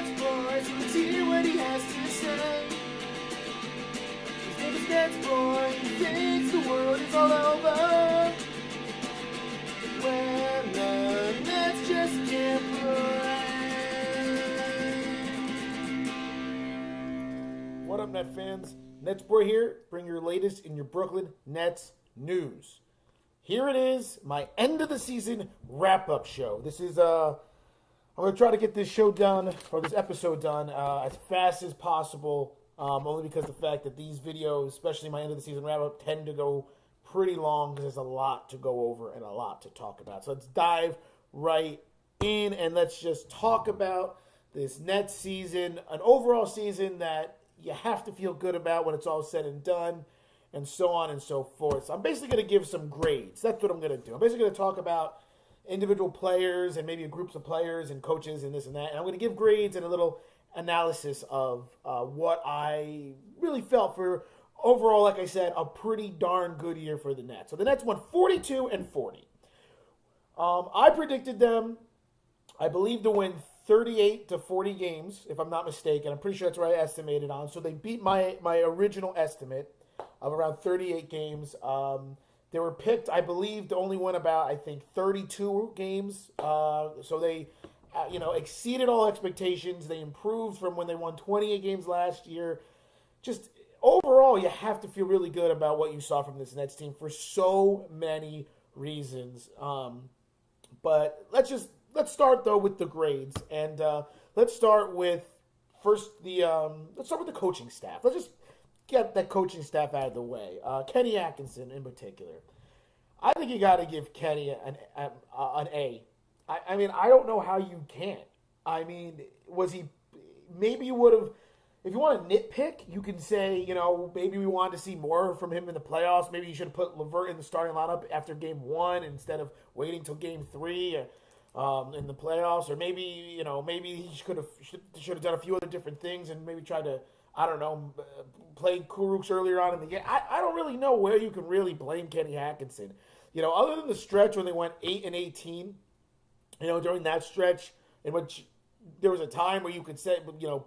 NetsBoy, so let's hear what he has to say. His name is NetsBoy, he thinks the world is all over when the Nets just can't play. What up, Net fans? NetsBoy here, bring your latest in your Brooklyn Nets news. Here it is, my end of the season wrap-up show. This is, I'm going to try to get this show done, or this episode done, as fast as possible, only because of the fact that these videos, especially my end of the season wrap-up, tend to go pretty long because there's a lot to go over and a lot to talk about. So let's dive right in and let's just talk about this Nets season, an overall season that you have to feel good about when it's all said and done, and so on and so forth. So I'm basically going to give some grades. That's what I'm going to do. I'm basically going to talk about individual players and maybe groups of players and coaches and this and that. And I'm going to give grades and a little analysis of what I really felt for overall, like I said, a pretty darn good year for the Nets. So the Nets won 42-40. I predicted them, I believe, to win 38 to 40 games, if I'm not mistaken. I'm pretty sure that's what I estimated on. So they beat my original estimate of around 38 games. They were picked, I believe, to only win about, I think, 32 games. So they, exceeded all expectations. They improved from when they won 28 games last year. Just overall, you have to feel really good about what you saw from this Nets team for so many reasons. But let's start though with the grades, and let's start with the coaching staff. Let's just get that coaching staff out of the way. Kenny Atkinson in particular. I think you got to give Kenny an A. I mean, I don't know how you can't. I mean, maybe you would have, if you want to nitpick, you can say, maybe we wanted to see more from him in the playoffs. Maybe you should have put LeVert in the starting lineup after game 1 instead of waiting till game 3 in the playoffs. Or maybe he should have done a few other different things and maybe tried to, play Kurucs earlier on in the game. I don't really know where you can really blame Kenny Atkinson. Other than the stretch when they went 8-18, during that stretch in which there was a time where you could say,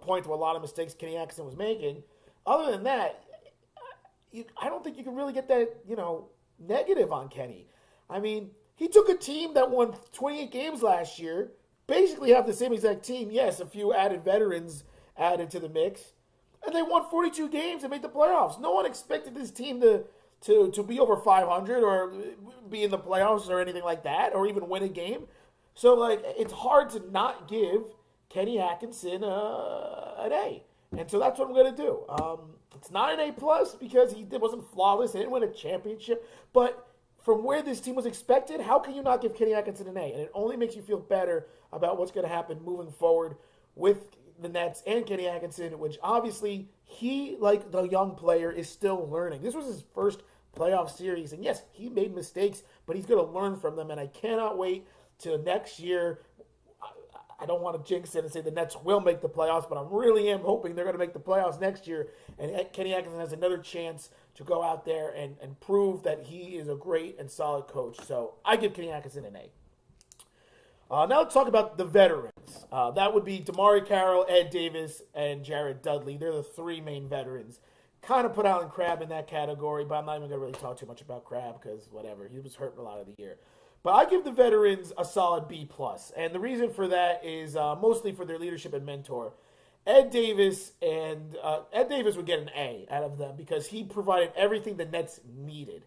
point to a lot of mistakes Kenny Atkinson was making. Other than that, I don't think you can really get that, negative on Kenny. I mean, he took a team that won 28 games last year, basically have the same exact team. Yes, a few added veterans added to the mix. And they won 42 games and made the playoffs. No one expected this team to be over 500 or be in the playoffs or anything like that, or even win a game. So, it's hard to not give Kenny Atkinson an A. And so that's what I'm going to do. It's not an A+ because he wasn't flawless. He didn't win a championship. But from where this team was expected, how can you not give Kenny Atkinson an A? And it only makes you feel better about what's going to happen moving forward with the Nets and Kenny Atkinson, which obviously he, like the young player, is still learning. This was his first playoff series, and yes, he made mistakes, but he's going to learn from them, and I cannot wait till next year. I don't want to jinx it and say the Nets will make the playoffs, but I really am hoping they're going to make the playoffs next year, and Kenny Atkinson has another chance to go out there and prove that he is a great and solid coach. So I give Kenny Atkinson an A. Now let's talk about the veterans. That would be DeMarre Carroll, Ed Davis, and Jared Dudley. They're the 3 main veterans. Kind of put Allen Crabbe in that category, but I'm not even going to really talk too much about Crabbe because whatever. He was hurt a lot of the year. But I give the veterans a solid B+. And the reason for that is mostly for their leadership and mentor. Ed Davis would get an A out of them because he provided everything the Nets needed.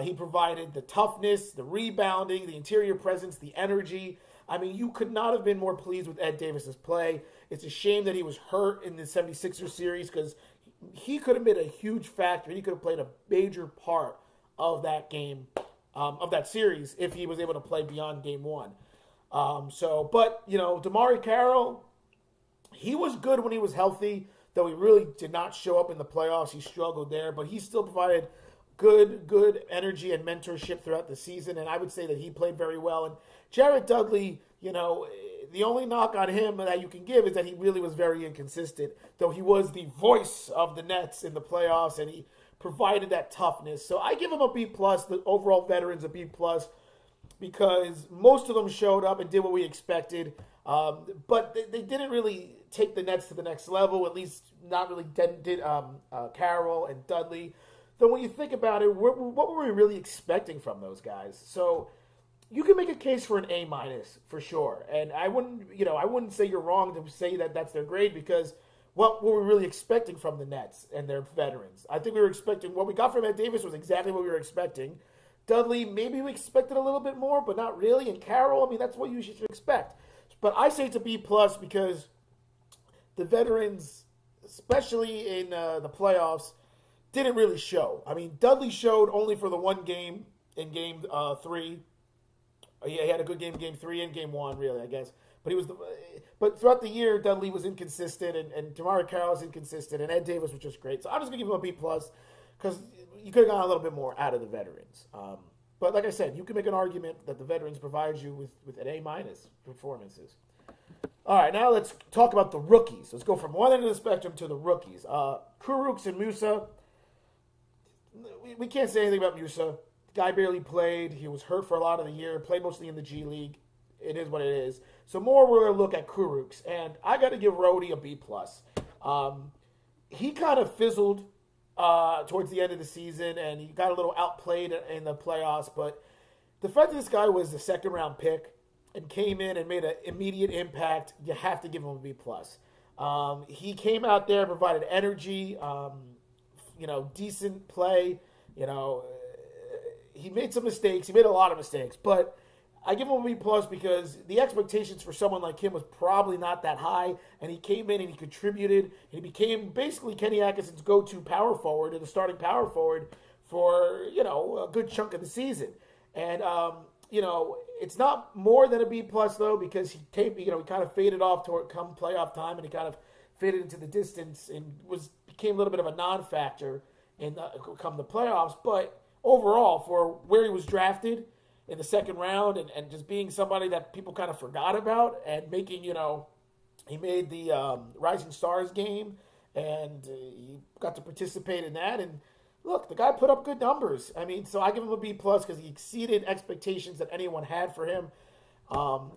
He provided the toughness, the rebounding, the interior presence, the energy. I mean, you could not have been more pleased with Ed Davis's play. It's a shame that he was hurt in the 76ers series because he could have been a huge factor. He could have played a major part of that game, of that series, if he was able to play beyond game 1. But DeMarre Carroll, he was good when he was healthy, though he really did not show up in the playoffs. He struggled there, but he still provided good energy and mentorship throughout the season, and I would say that he played very well. And Jared Dudley, the only knock on him that you can give is that he really was very inconsistent, though he was the voice of the Nets in the playoffs, and he provided that toughness. So I give him a B+, the overall veterans a B+, because most of them showed up and did what we expected. But they didn't really take the Nets to the next level, at least not really did Carroll and Dudley. So when you think about it, what were we really expecting from those guys? So you can make a case for an A minus for sure, and I wouldn't say you're wrong to say that that's their grade, because what were we really expecting from the Nets and their veterans? I think we were expecting what we got from Ed Davis was exactly what we were expecting. Dudley, maybe we expected a little bit more, but not really. And Carroll, I mean, that's what you should expect. But I say it's a B plus because the veterans, especially in the playoffs, didn't really show. I mean, Dudley showed only for the one game in Game 3. He had a good game in Game 3 and Game 1, really, I guess. But throughout the year, Dudley was inconsistent, and DeMar Carroll was inconsistent, and Ed Davis was just great. So I'm just going to give him a B plus because you could have gotten a little bit more out of the veterans. But like I said, you can make an argument that the veterans provide you with an A minus performances. All right, now let's talk about the rookies. Let's go from one end of the spectrum to the rookies. Kurucs and Musa. We can't say anything about Musa. The guy barely played. He was hurt for a lot of the year. Played mostly in the G League. It is what it is. So more we're going to look at Kurucs. And I got to give Rhodey a B+. He kind of fizzled towards the end of the season, and he got a little outplayed in the playoffs. But the fact that this guy was the second-round pick and came in and made an immediate impact, you have to give him a B+. He came out there, provided energy, decent play. He made some mistakes. He made a lot of mistakes, but I give him a B+ because the expectations for someone like him was probably not that high, and he came in and he contributed. And he became basically Kenny Atkinson's go-to power forward and the starting power forward for, a good chunk of the season. And, it's not more than a B+ though, because he kind of faded off toward come playoff time, and he kind of faded into the distance and became a little bit of a non-factor come the playoffs. But overall, for where he was drafted in the second round and just being somebody that people kind of forgot about and making, he made the Rising Stars game and he got to participate in that. And look, the guy put up good numbers. I mean, so I give him a B+ because he exceeded expectations that anyone had for him.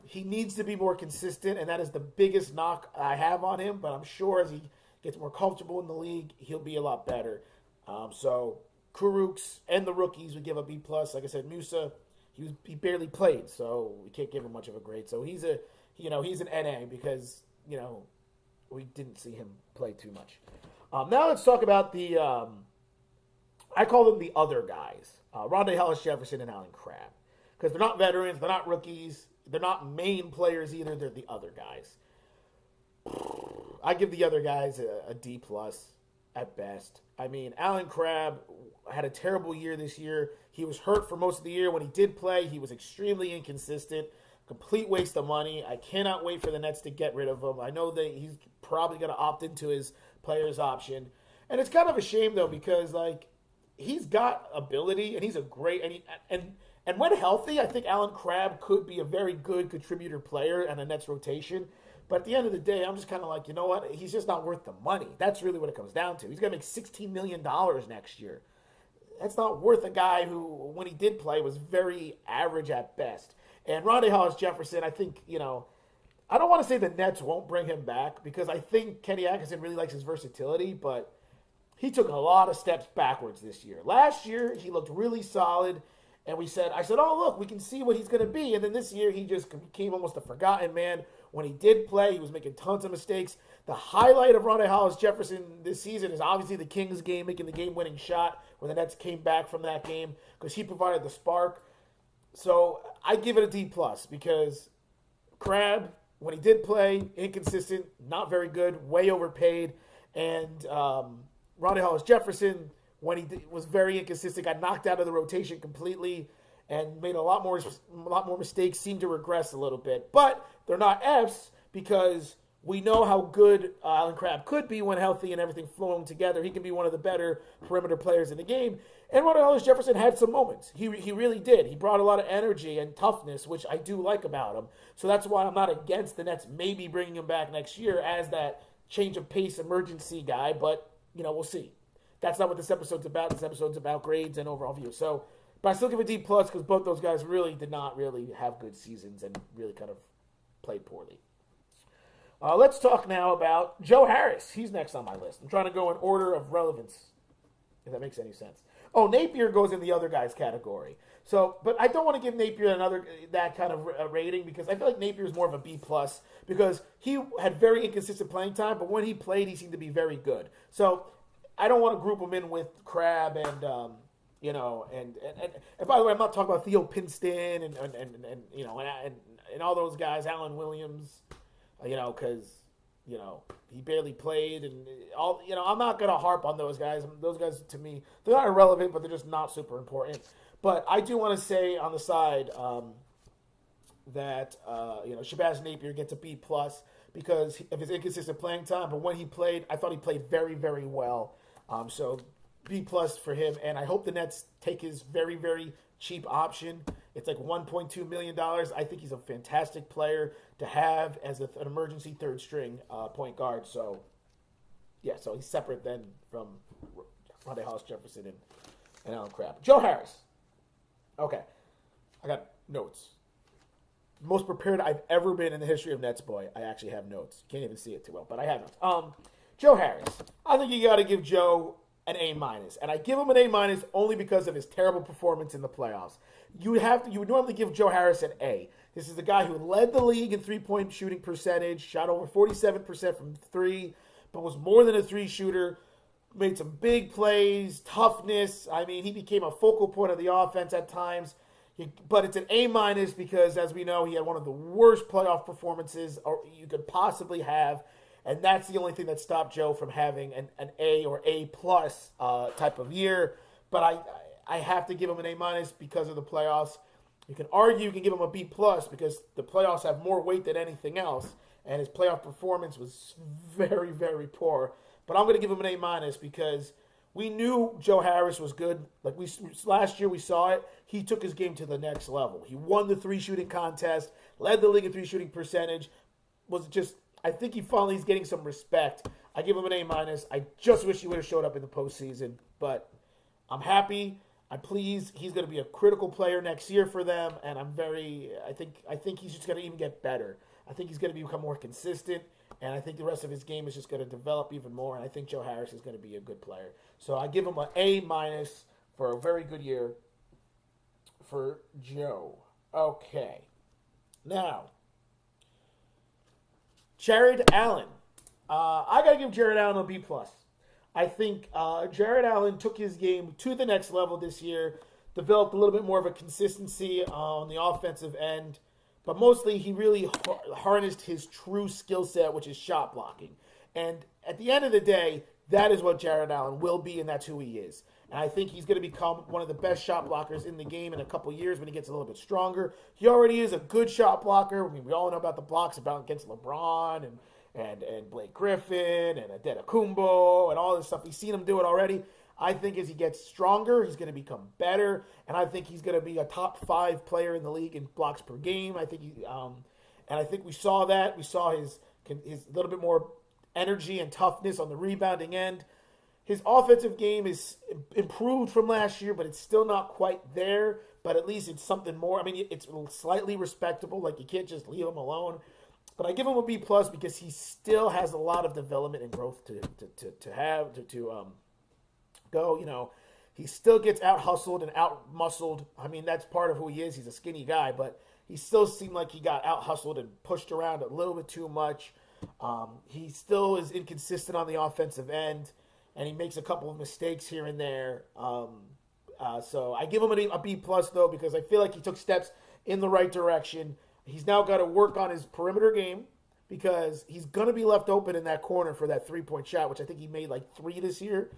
He needs to be more consistent, and that is the biggest knock I have on him. But I'm sure as he gets more comfortable in the league, he'll be a lot better. So Kurucs and the rookies would give a B+. Like I said, Musa, he barely played, so we can't give him much of a grade. So he's an NA because we didn't see him play too much. Now let's talk about the I call them the other guys, Rondé Hollis-Jefferson and Allen Crabbe, because they're not veterans, they're not rookies, they're not main players either. They're the other guys. I give the other guys a D+ at best. I mean, Allen Crabbe had a terrible year this year. He was hurt for most of the year. When he did play, he was extremely inconsistent. Complete waste of money. I cannot wait for the Nets to get rid of him. I know that he's probably going to opt into his player's option. And it's kind of a shame, though, because, he's got ability, and he's a great and when healthy, I think Allen Crabbe could be a very good contributor player and a Nets rotation. But at the end of the day, I'm just kind of like, you know what? He's just not worth the money. That's really what it comes down to. He's going to make $16 million next year. That's not worth a guy who, when he did play, was very average at best. And Rondé Hollis-Jefferson, I think, I don't want to say the Nets won't bring him back because I think Kenny Atkinson really likes his versatility, but he took a lot of steps backwards this year. Last year, he looked really solid, and I said, oh, look, we can see what he's going to be. And then this year, he just became almost a forgotten man. When he did play, he was making tons of mistakes. The highlight of Rondé Hollis-Jefferson this season is obviously the Kings game, making the game-winning shot when the Nets came back from that game because he provided the spark. So I give it a D+ because Crabbe, when he did play, inconsistent, not very good, way overpaid. And Rondé Hollis-Jefferson, when he was very inconsistent, got knocked out of the rotation completely and made a lot more mistakes, seemed to regress a little bit. But they're not Fs because we know how good Allen Crabbe could be when healthy and everything flowing together. He can be one of the better perimeter players in the game. And Rondé Hollis-Jefferson had some moments. He really did. He brought a lot of energy and toughness, which I do like about him. So that's why I'm not against the Nets maybe bringing him back next year as that change of pace emergency guy. But, we'll see. That's not what this episode's about. This episode's about grades and overall view. So, but I still give a D+ because both those guys really did not really have good seasons and really kind of played poorly. Let's talk now about Joe Harris. He's next on my list. I'm trying to go in order of relevance, if that makes any sense. Oh, Napier goes in the other guys category. So, but I don't want to give Napier that kind of rating because I feel like Napier is more of a B plus because he had very inconsistent playing time, but when he played, he seemed to be very good. So, I don't want to group him in with Crab and by the way, I'm not talking about Theo Pinston and all those guys, Alan Williams, because he barely played and all. I'm not gonna harp on those guys. Those guys to me, they're not irrelevant, but they're just not super important. But I do want to say on the side that Shabazz Napier gets a B plus because of his inconsistent playing time. But when he played, I thought he played very, very well. So B plus for him. And I hope the Nets take his very, very cheap option. It's like $1.2 million. I think he's a fantastic player to have as an emergency third string point guard. So, yeah, so he's separate then from Hollis-Jefferson and Allen Crabbe. Joe Harris. Okay, I got notes. Most prepared I've ever been in the history of NetsBoy. I actually have notes. Can't even see it too well, but I have notes. Joe Harris. I think you got to give Joe an A minus, and I give him an A minus only because of his terrible performance in the playoffs. You would normally give Joe Harris an A. This is the guy who led the league in three-point shooting percentage, shot over 47% from three, but was more than a three shooter. Made some big plays, toughness. I mean, he became a focal point of the offense at times. But it's an A minus because, as we know, he had one of the worst playoff performances you could possibly have. And that's the only thing that stopped Joe from having an A or A plus type of year. But I have to give him an A minus because of the playoffs. You can argue you can give him a B plus because the playoffs have more weight than anything else. And his playoff performance was very, very poor. But I'm going to give him an A minus because we knew Joe Harris was good. Like last year we saw it. He took his game to the next level. He won the three shooting contest, led the league in three shooting percentage. I think he finally is getting some respect. I give him an A minus. I just wish he would have showed up in the postseason. But I'm happy. I'm pleased. He's going to be a critical player next year for them. And I think he's just going to even get better. I think he's going to become more consistent. And I think the rest of his game is just going to develop even more. And I think Joe Harris is going to be a good player. So I give him an A minus for a very good year for Joe. Okay. Now, Jared Allen. I got to give Jared Allen a B plus. I think Jared Allen took his game to the next level this year, developed a little bit more of a consistency on the offensive end. But mostly, he really harnessed his true skill set, which is shot blocking. And at the end of the day, that is what Jared Allen will be, and that's who he is. And I think he's going to become one of the best shot blockers in the game in a couple years when he gets a little bit stronger. He already is a good shot blocker. I mean, we all know about the blocks against LeBron and Blake Griffin and Adetokounmpo and all this stuff. We've seen him do it already. I think as he gets stronger, he's going to become better, and I think he's going to be a top 5 player in the league in blocks per game. I think and I think we saw that. We saw his little bit more energy and toughness on the rebounding end. His offensive game is improved from last year, but it's still not quite there. But at least it's something more. I mean, it's slightly respectable. Like, you can't just leave him alone. But I give him a B plus because he still has a lot of development and growth to go. He still gets out hustled and out muscled. I mean, that's part of who he is. He's a skinny guy, but he still seemed like he got out hustled and pushed around a little bit too much. He still is inconsistent on the offensive end, and he makes a couple of mistakes here and there. So I give him a B plus though, because I feel like he took steps in the right direction. He's now got to work on his perimeter game because he's going to be left open in that corner for that three-point shot, which I think he made like 3 this year.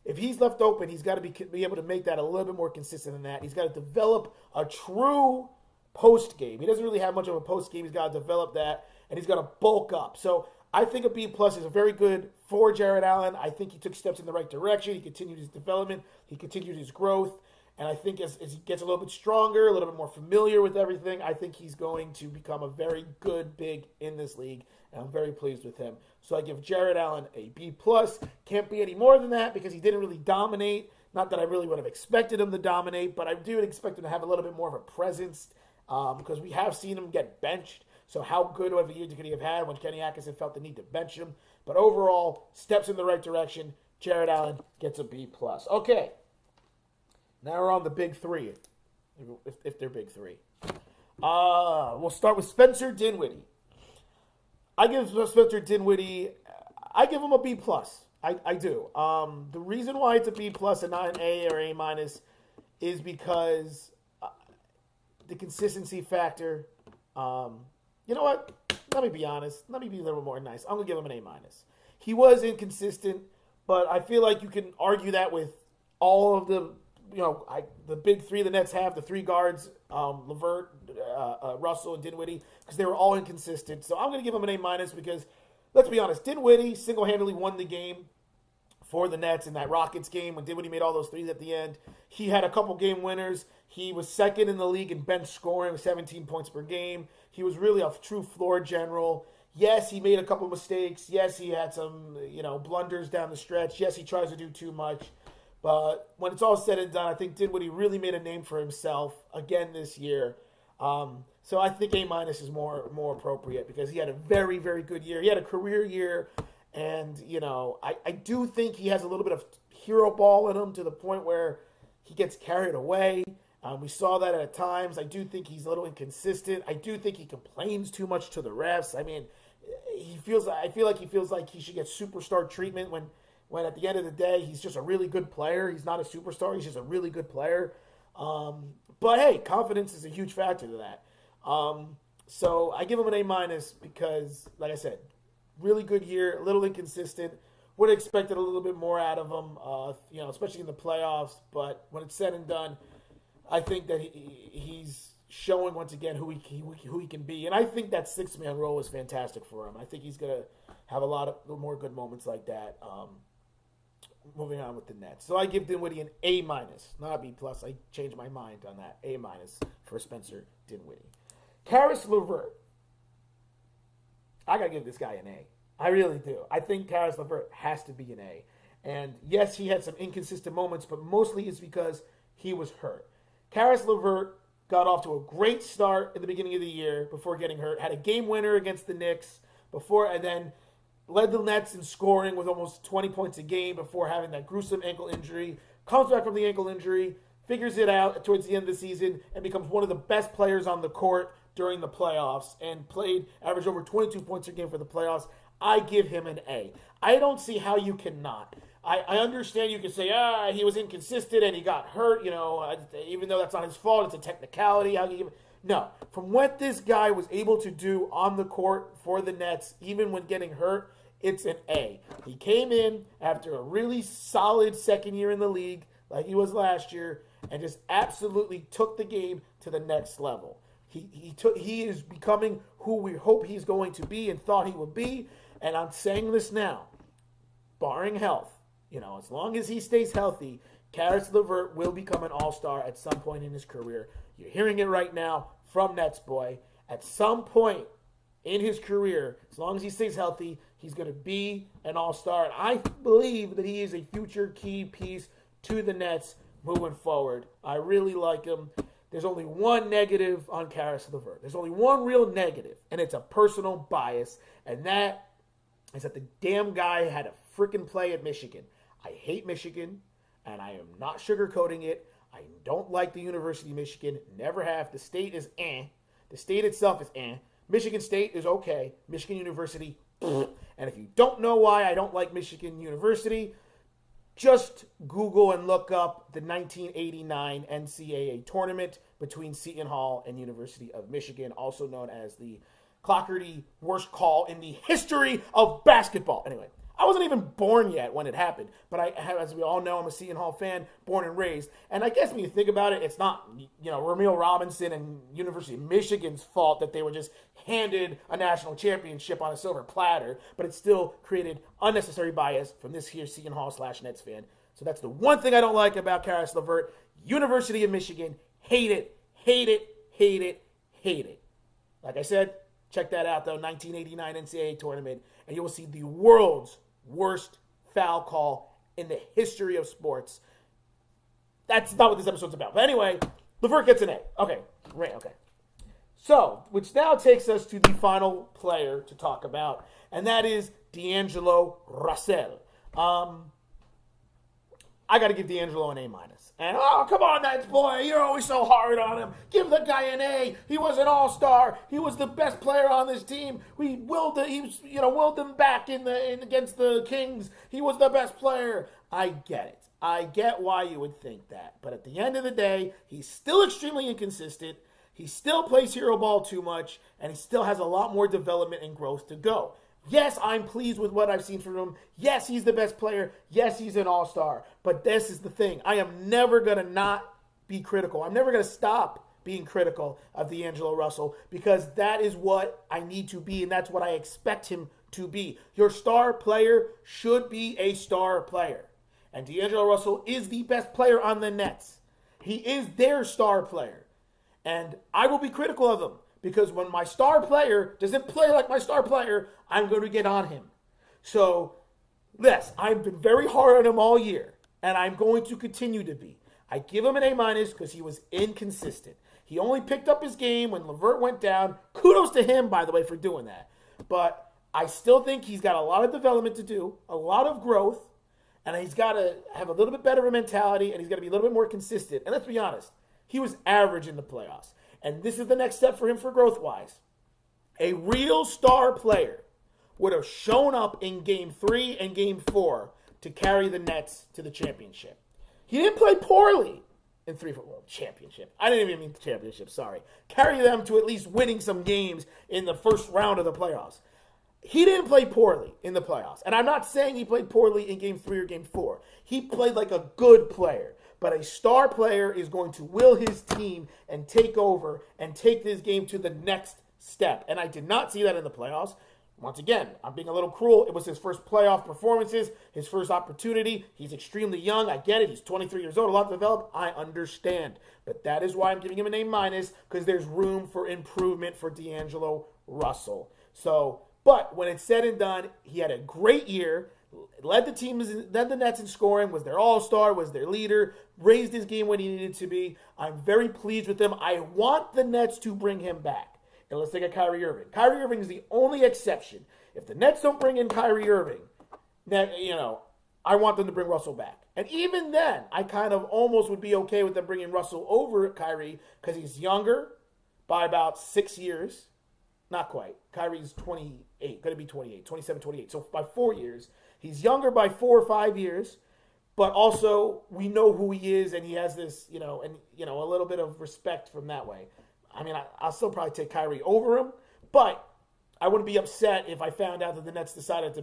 If he's left open, he's got to be able to make that a little bit more consistent than that. He's got to develop a true post game. He doesn't really have much of a post game. He's got to develop that, and he's got to bulk up. So I think a B plus is very good for Jared Allen. I think he took steps in the right direction. He continued his development. He continued his growth. And I think as he gets a little bit stronger, a little bit more familiar with everything, I think he's going to become a very good big in this league. And I'm very pleased with him. So I give Jared Allen a B+. Can't be any more than that because he didn't really dominate. Not that I really would have expected him to dominate, but I do expect him to have a little bit more of a presence because we have seen him get benched. So how good of a year could he have had when Kenny Atkinson felt the need to bench him? But overall, steps in the right direction. Jared Allen gets a B+. Okay. Now we're on the big three, if they're big three. We'll start with Spencer Dinwiddie. I give Spencer Dinwiddie, I give him a B+. I do. The reason why it's a B+ and not an A or A- is because the consistency factor. You know what? Let me be honest. Let me be a little more nice. I'm going to give him an A-. He was inconsistent, but I feel like you can argue that with all of the, the big three the Nets have, the three guards, LeVert, Russell, and Dinwiddie, because they were all inconsistent. So I'm going to give him an A- because, let's be honest, Dinwiddie single-handedly won the game for the Nets in that Rockets game when Dinwiddie made all those threes at the end. He had a couple game winners. He was second in the league in bench scoring with 17 points per game. He was really a true floor general. Yes, he made a couple mistakes. Yes, he had some, blunders down the stretch. Yes, he tries to do too much. But when it's all said and done, I think Dinwiddie really made a name for himself again this year. So I think A- is more appropriate because he had a very, very good year. He had a career year. And, I do think he has a little bit of hero ball in him to the point where he gets carried away. We saw that at times. I do think he's a little inconsistent. I do think he complains too much to the refs. I mean, I feel like he feels like he should get superstar treatment when at the end of the day, he's just a really good player. He's not a superstar. He's just a really good player. But, hey, confidence is a huge factor to that. So I give him an A- because, like I said, really good year, a little inconsistent. Would have expected a little bit more out of him, especially in the playoffs. But when it's said and done, I think that he's showing once again who he can be. And I think that six-man role is fantastic for him. I think he's going to have a lot of more good moments like that moving on with the Nets. So I give Dinwiddie an A-, not a B+. I changed my mind on that. A- for Spencer Dinwiddie. Caris LeVert. I got to give this guy an A. I really do. I think Caris LeVert has to be an A. And yes, he had some inconsistent moments, but mostly it's because he was hurt. Caris LeVert got off to a great start at the beginning of the year before getting hurt. Had a game winner against the Knicks and then led the Nets in scoring with almost 20 points a game before having that gruesome ankle injury. Comes back from the ankle injury, figures it out towards the end of the season, and becomes one of the best players on the court during the playoffs and averaged over 22 points a game for the playoffs. I give him an A. I don't see how you cannot. I understand you can say, he was inconsistent and he got hurt, even though that's not his fault, it's a technicality. No. From what this guy was able to do on the court for the Nets, even when getting hurt, it's an A. He came in after a really solid second year in the league, like he was last year, and just absolutely took the game to the next level. He is becoming who we hope he's going to be and thought he would be, and I'm saying this now, barring health. As long as he stays healthy, Caris LeVert will become an all-star at some point in his career. You're hearing it right now from NetsBoy. At some point in his career, as long as he stays healthy, he's going to be an all-star. And I believe that he is a future key piece to the Nets moving forward. I really like him. There's only one negative on Caris LeVert. There's only one real negative, and it's a personal bias, and that is that the damn guy had a freaking play at Michigan. I hate Michigan, and I am not sugarcoating it. I don't like the University of Michigan. Never have. The state is eh. The state itself is eh. Michigan State is okay. Michigan University, and if you don't know why I don't like Michigan University, just Google and look up the 1989 NCAA tournament between Seton Hall and University of Michigan, also known as the Clockerty worst call in the history of basketball. Anyway, I wasn't even born yet when it happened, but as we all know, I'm a Seton Hall fan, born and raised. And I guess when you think about it, it's not, Ramil Robinson and University of Michigan's fault that they were just handed a national championship on a silver platter, but it still created unnecessary bias from this here Seton Hall /Nets fan. So that's the one thing I don't like about Caris LeVert. University of Michigan, hate it, hate it, hate it, hate it. Like I said, check that out, though, 1989 NCAA tournament, and you will see the world's worst foul call in the history of sports. That's not what this episode's about. But anyway, LeVert gets an A. Okay, right, okay. So, which now takes us to the final player to talk about, and that is DAngelo Russell. I got to give DAngelo an A-. And, oh, come on, NetsBoy, you're always so hard on him. Give the guy an A. He was an all-star. He was the best player on this team. We willed him back against the Kings. He was the best player. I get it. I get why you would think that. But at the end of the day, he's still extremely inconsistent. He still plays hero ball too much, and he still has a lot more development and growth to go. Yes, I'm pleased with what I've seen from him. Yes, he's the best player. Yes, he's an all-star. But this is the thing. I am never going to not be critical. I'm never going to stop being critical of DAngelo Russell because that is what I need to be, and that's what I expect him to be. Your star player should be a star player. And DAngelo Russell is the best player on the Nets. He is their star player. And I will be critical of him. Because when my star player doesn't play like my star player, I'm going to get on him. So, yes, I've been very hard on him all year. And I'm going to continue to be. I give him an A- because he was inconsistent. He only picked up his game when LeVert went down. Kudos to him, by the way, for doing that. But I still think he's got a lot of development to do, a lot of growth, and he's got to have a little bit better of a mentality, and he's got to be a little bit more consistent. And let's be honest, he was average in the playoffs. And this is the next step for him for growth-wise. A real star player would have shown up in Game 3 and Game 4 to carry the Nets to the championship. He didn't play poorly in 3-4 championship. I didn't even mean championship, sorry. Carry them to at least winning some games in the first round of the playoffs. He didn't play poorly in the playoffs. And I'm not saying he played poorly in Game 3 or Game 4. He played like a good player. But a star player is going to will his team and take over and take this game to the next step. And I did not see that in the playoffs. Once again, I'm being a little cruel. It was his first playoff performances, his first opportunity. He's extremely young. I get it. He's 23 years old, a lot to develop. I understand. But that is why I'm giving him an A-, because there's room for improvement for DAngelo Russell. So, but when it's said and done, he had a great year. Led the Nets in scoring, was their all-star, was their leader, raised his game when he needed to be. I'm very pleased with him. I want the Nets to bring him back. And let's take a Kyrie Irving. Kyrie Irving is the only exception. If the Nets don't bring in Kyrie Irving, then, I want them to bring Russell back. And even then, I kind of almost would be okay with them bringing Russell over Kyrie because he's younger by about 6 years. Not quite. Kyrie's 28, going to be 28, 27, 28. So by 4 years. He's younger by 4 or 5 years, but also we know who he is, and he has this, a little bit of respect from that way. I mean, I'll still probably take Kyrie over him, but I wouldn't be upset if I found out that the Nets decided to,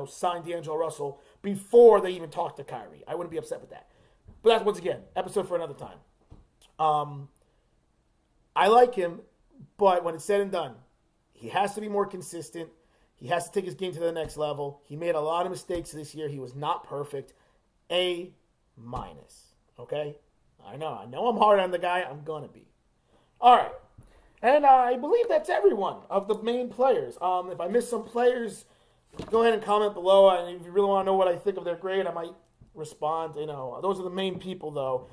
sign DAngelo Russell before they even talked to Kyrie. I wouldn't be upset with that. But that's, once again, episode for another time. I like him, but when it's said and done, he has to be more consistent. He has to take his game to the next level. He made a lot of mistakes this year. He was not perfect. A-. Okay? I know I'm hard on the guy. I'm going to be. All right. And I believe that's everyone of the main players. If I missed some players, go ahead and comment below. And if you really want to know what I think of their grade, I might respond. Those are the main people, though.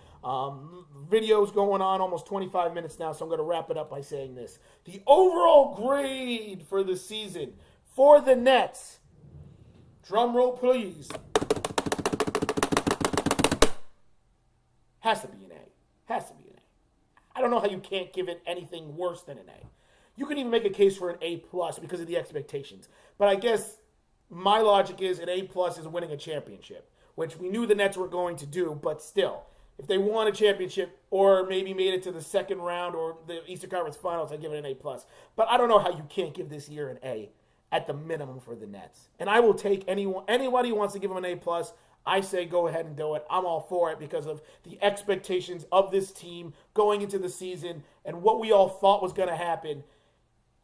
Video's going on almost 25 minutes now, so I'm going to wrap it up by saying this. The overall grade for the season for the Nets, drum roll please, has to be an A. Has to be an A. I don't know how you can't give it anything worse than an A. You can even make a case for an A+ because of the expectations. But I guess my logic is an A+ is winning a championship, which we knew the Nets were going to do, but still. If they won a championship or maybe made it to the second round or the Eastern Conference Finals, I'd give it an A+. But I don't know how you can't give this year an A at the minimum for the Nets. And I will take anybody who wants to give them an A+. I say go ahead and do it. I'm all for it because of the expectations of this team going into the season and what we all thought was going to happen.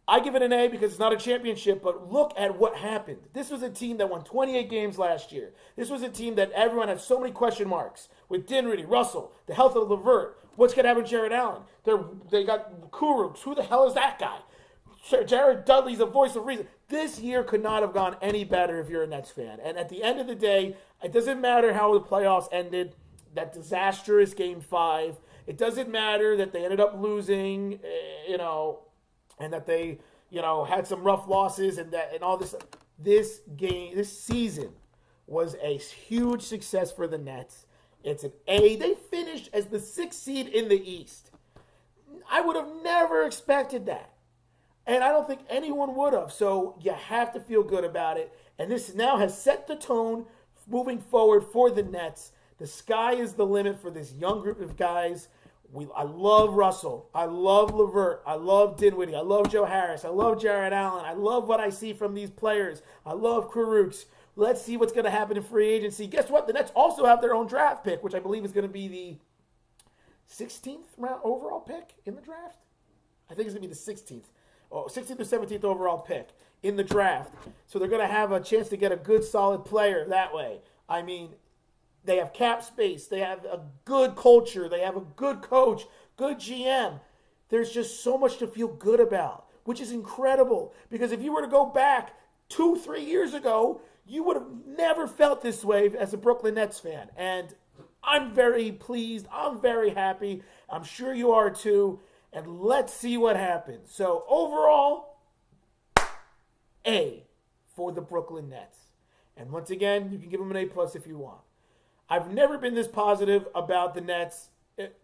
I give it an A because it's not a championship, but look at what happened. This was a team that won 28 games last year. This was a team that everyone had so many question marks with Dinwiddie, Russell, the health of LeVert. What's going to happen with Jared Allen? They got Kurucs. Who the hell is that guy? Jared Dudley's a voice of reason. This year could not have gone any better if you're a Nets fan. And at the end of the day, it doesn't matter how the playoffs ended, that disastrous Game 5. It doesn't matter that they ended up losing, and that they, had some rough losses and all this. This season was a huge success for the Nets. It's an A. They finished as the 6th seed in the East. I would have never expected that. And I don't think anyone would have. So you have to feel good about it. And this now has set the tone moving forward for the Nets. The sky is the limit for this young group of guys. I love Russell. I love LeVert. I love Dinwiddie. I love Joe Harris. I love Jarrett Allen. I love what I see from these players. I love Karooks. Let's see what's going to happen in free agency. Guess what? The Nets also have their own draft pick, which I believe is going to be the 16th round overall pick in the draft. I think it's going to be the 16th or 17th overall pick in the draft. So they're going to have a chance to get a good, solid player that way. I mean, they have cap space. They have a good culture. They have a good coach, good GM. There's just so much to feel good about, which is incredible. Because if you were to go back 2-3 years ago, you would have never felt this way as a Brooklyn Nets fan. And I'm very pleased. I'm very happy. I'm sure you are too. And let's see what happens. So overall, A for the Brooklyn Nets. And once again, you can give them an A+ if you want. I've never been this positive about the Nets,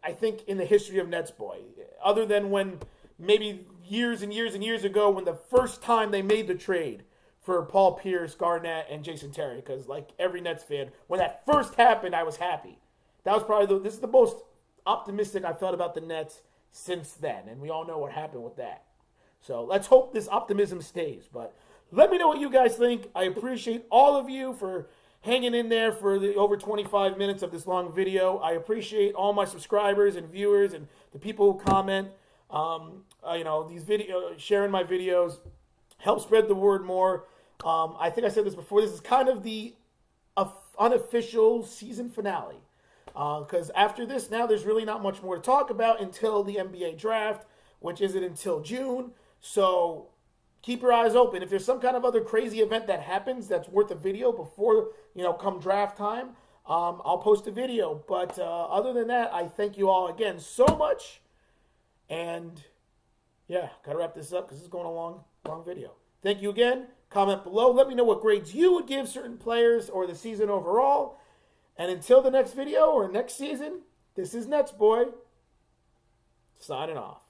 I think, in the history of NetsBoy. Other than when maybe years and years and years ago when the first time they made the trade for Paul Pierce, Garnett, and Jason Terry. Because like every Nets fan, when that first happened, I was happy. That was probably this is the most optimistic I've felt about the Nets since then. And we all know what happened with that. So let's hope this optimism stays. But let me know what you guys think. I appreciate all of you for hanging in there for the over 25 minutes of this long video. I appreciate all my subscribers and viewers and the people who comment. These videos, sharing my videos, help spread the word more. I think I said this before. This is kind of the unofficial season finale. Because after this, now there's really not much more to talk about until the NBA draft, which isn't until June. So keep your eyes open. If there's some kind of other crazy event that happens that's worth a video before, come draft time, I'll post a video. But other than that, I thank you all again so much. And yeah, got to wrap this up because this is going a long video. Thank you again. Comment below. Let me know what grades you would give certain players or the season overall. And until the next video or next season, this is NetsBoy signing off.